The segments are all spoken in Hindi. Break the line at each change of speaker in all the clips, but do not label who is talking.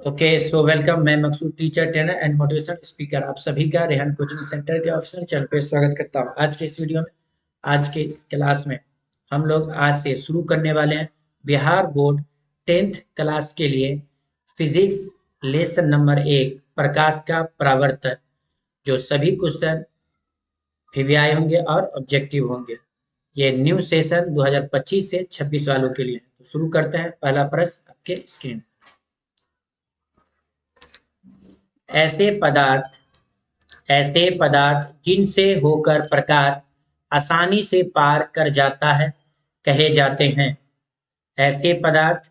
Okay so welcome. मैं Maqsood teacher trainer and motivational speaker आप सभी का रेहान कोचिंग सेंटर के ऑफिशियल चैनल पे स्वागत करता हूं। आज के इस वीडियो में, आज के इस क्लास में हम लोग आज से शुरू करने वाले हैं बिहार बोर्ड 10th क्लास के लिए फिजिक्स लेसन नंबर 1 प्रकाश का परावर्तन, जो सभी क्वेश्चन वीवीआई होंगे और ऑब्जेक्टिव होंगे। ये न्यू सेशन 2025 से 26 वालों के लिए है। तो शुरू करते हैं। पहला प्रश्न आपके स्क्रीन। ऐसे पदार्थ ऐसे पदार्थ जिनसे होकर प्रकाश आसानी से पार कर जाता है कहे जाते हैं। ऐसे पदार्थ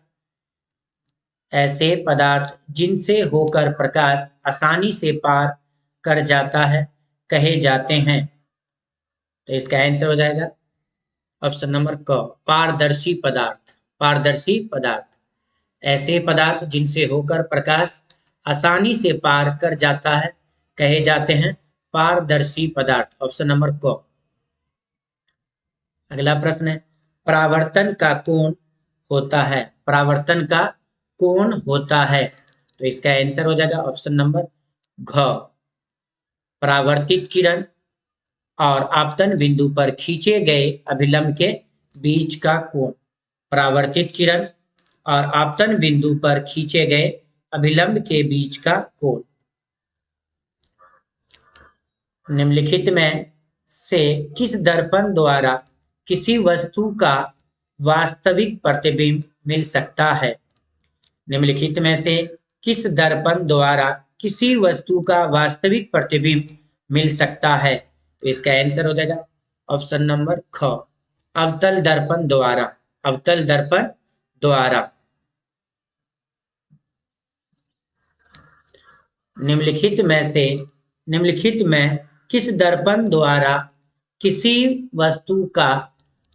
ऐसे पदार्थ जिनसे होकर प्रकाश आसानी से पार कर जाता है कहे जाते हैं। तो इसका आंसर हो जाएगा ऑप्शन नंबर क, पारदर्शी पदार्थ। पारदर्शी पदार्थ, ऐसे पदार्थ जिनसे होकर प्रकाश आसानी से पार कर जाता है कहे जाते हैं पारदर्शी पदार्थ। ऑप्शन नंबर क। अगला प्रश्न है, परावर्तन का कोण होता है। परावर्तन का कोण होता है। तो इसका आंसर हो जाएगा ऑप्शन नंबर घ, परावर्तित किरण और आपतन बिंदु पर खींचे गए अभिलंब के बीच का कोण। परावर्तित किरण और आपतन बिंदु पर खींचे गए अभिलंब के बीच का कोण। निम्नलिखित में से किस दर्पण द्वारा किसी वस्तु का वास्तविक प्रतिबिंब मिल सकता है। निम्नलिखित में से किस दर्पण द्वारा किसी वस्तु का वास्तविक प्रतिबिंब मिल सकता है। तो इसका आंसर हो जाएगा ऑप्शन नंबर ख, अवतल दर्पण द्वारा। अवतल दर्पण द्वारा। निम्नलिखित में किस दर्पण द्वारा किसी वस्तु का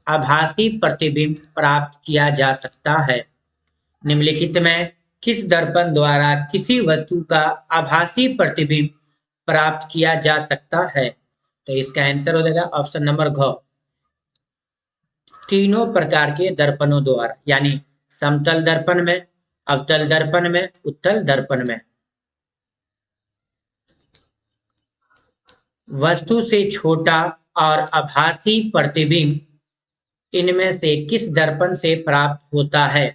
आभासी प्रतिबिंब प्राप्त किया जा सकता है। निम्नलिखित में किस दर्पण द्वारा किसी वस्तु का आभासी प्रतिबिंब प्राप्त किया जा सकता है। तो इसका आंसर हो जाएगा ऑप्शन नंबर घ, तीनों प्रकार के दर्पणों द्वारा, यानी समतल दर्पण में, अवतल दर्पण में, उत्तल दर्पण में। वस्तु से छोटा और आभासी प्रतिबिंब इनमें से किस दर्पण से प्राप्त होता है।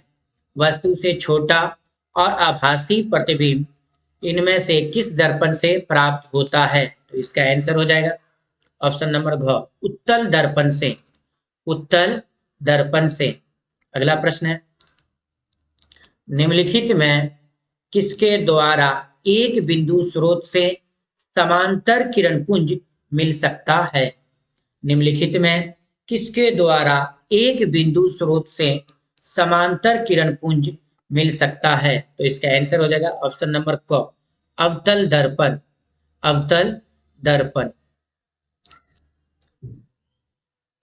वस्तु से छोटा और आभासी प्रतिबिंब इनमें से किस दर्पण से प्राप्त होता है। तो इसका आंसर हो जाएगा ऑप्शन नंबर घ, उत्तल दर्पण से। उत्तल दर्पण से। अगला प्रश्न है, निम्नलिखित में किसके द्वारा एक बिंदु स्रोत से समांतर किरण पुंज मिल सकता है। निम्नलिखित में किसके द्वारा एक बिंदु स्रोत से समांतर किरण पुंज मिल सकता है। तो इसका आंसर हो जाएगा ऑप्शन नंबर क, अवतल दर्पण। अवतल दर्पण।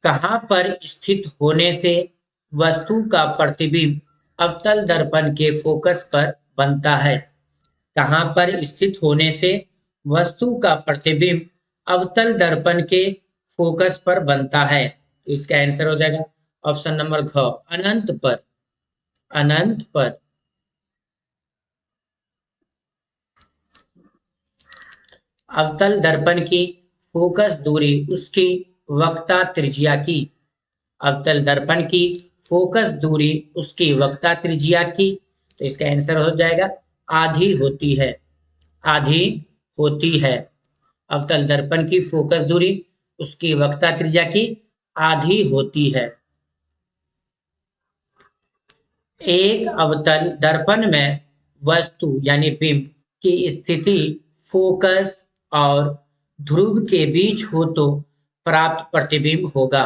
कहां पर स्थित होने से वस्तु का प्रतिबिंब अवतल दर्पण के फोकस पर बनता है। कहां पर स्थित होने से वस्तु का प्रतिबिंब अवतल दर्पण के फोकस पर बनता है। तो इसका आंसर हो जाएगा ऑप्शन नंबर घ, अनंत पर। अनंत पर। अवतल दर्पण की फोकस दूरी उसकी वक्रता त्रिज्या की। अवतल दर्पण की फोकस दूरी उसकी वक्रता त्रिज्या की। तो इसका आंसर हो जाएगा आधी होती है। आधी होती है। अवतल दर्पण की फोकस दूरी उसकी वक्रता त्रिज्या की आधी होती है। एक अवतल दर्पण में वस्तु यानी बिंब की स्थिति फोकस और ध्रुव के बीच हो तो प्राप्त प्रतिबिंब होगा।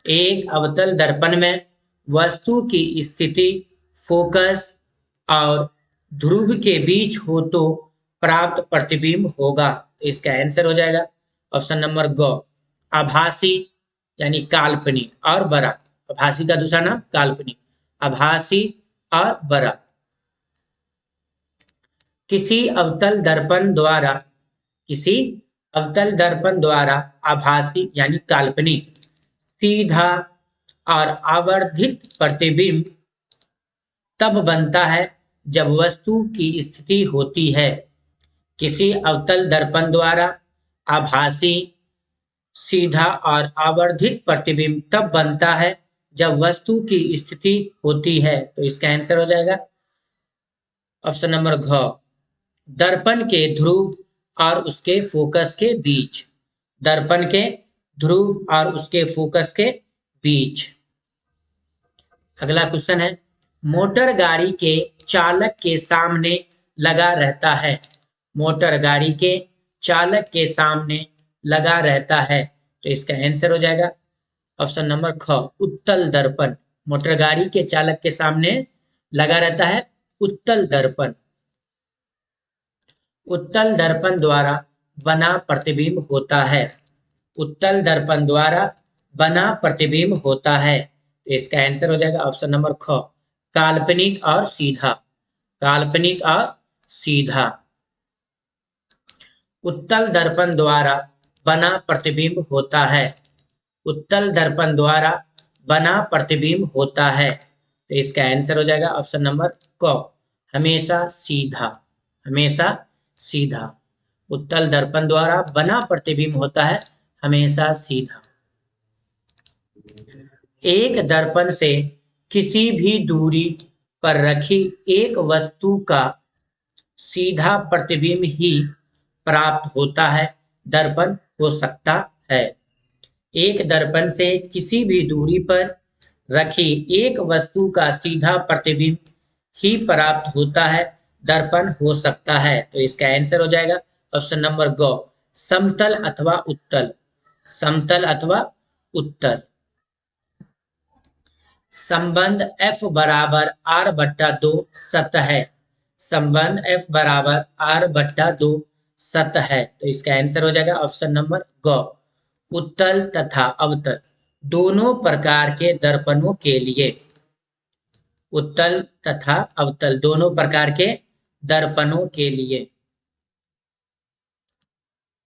एक अवतल दर्पण में वस्तु की स्थिति फोकस और ध्रुव के बीच हो तो प्राप्त प्रतिबिंब होगा। तो इसका आंसर हो जाएगा ऑप्शन नंबर ग, आभासी यानी काल्पनिक और बड़ा। आभासी का दूसरा नाम काल्पनिक। आभासी और बड़ा। किसी अवतल दर्पण द्वारा आभासी यानी काल्पनिक सीधा और आवर्धित प्रतिबिंब तब बनता है जब वस्तु की स्थिति होती है। किसी अवतल दर्पण द्वारा आभासी, सीधा और आवर्धित प्रतिबिंब तब बनता है जब वस्तु की स्थिति होती है। तो इसका आंसर हो जाएगा ऑप्शन नंबर घ, दर्पण के ध्रुव और उसके फोकस के बीच। दर्पण के ध्रुव और उसके फोकस के बीच। अगला क्वेश्चन है, मोटर गाड़ी के चालक के सामने लगा रहता है। मोटर गाड़ी के चालक के सामने लगा रहता है। तो इसका आंसर हो जाएगा ऑप्शन नंबर ख, उत्तल दर्पण। मोटर गाड़ी के चालक के सामने लगा रहता है उत्तल दर्पण। उत्तल दर्पण द्वारा बना प्रतिबिंब होता है। उत्तल दर्पण द्वारा बना प्रतिबिंब होता है। तो इसका आंसर हो जाएगा ऑप्शन नंबर ख, काल्पनिक और सीधा। काल्पनिक और सीधा। उत्तल दर्पण द्वारा बना प्रतिबिंब होता है। उत्तल दर्पण द्वारा बना प्रतिबिंब होता है। तो इसका आंसर हो जाएगा ऑप्शन नंबर क, हमेशा सीधा। हमेशा सीधा। उत्तल दर्पण द्वारा बना प्रतिबिंब होता है हमेशा सीधा। एक दर्पण से किसी भी दूरी पर रखी एक वस्तु का सीधा प्रतिबिंब ही प्राप्त होता है दर्पण हो सकता है। एक दर्पण से किसी भी दूरी पर रखी एक वस्तु का सीधा प्रतिबिंब ही प्राप्त होता है दर्पण हो सकता है। तो इसका आंसर हो जाएगा ऑप्शन नंबर ग, समतल अथवा उत्तल। समतल अथवा उत्तल। संबंध F बराबर R/2 सतह है। संबंध F बराबर R/2 सतह है। तो इसका आंसर हो जाएगा ऑप्शन नंबर ग, उत्तल तथा अवतल दोनों प्रकार के दर्पणों के लिए। उत्तल तथा अवतल दोनों प्रकार के दर्पणों के लिए।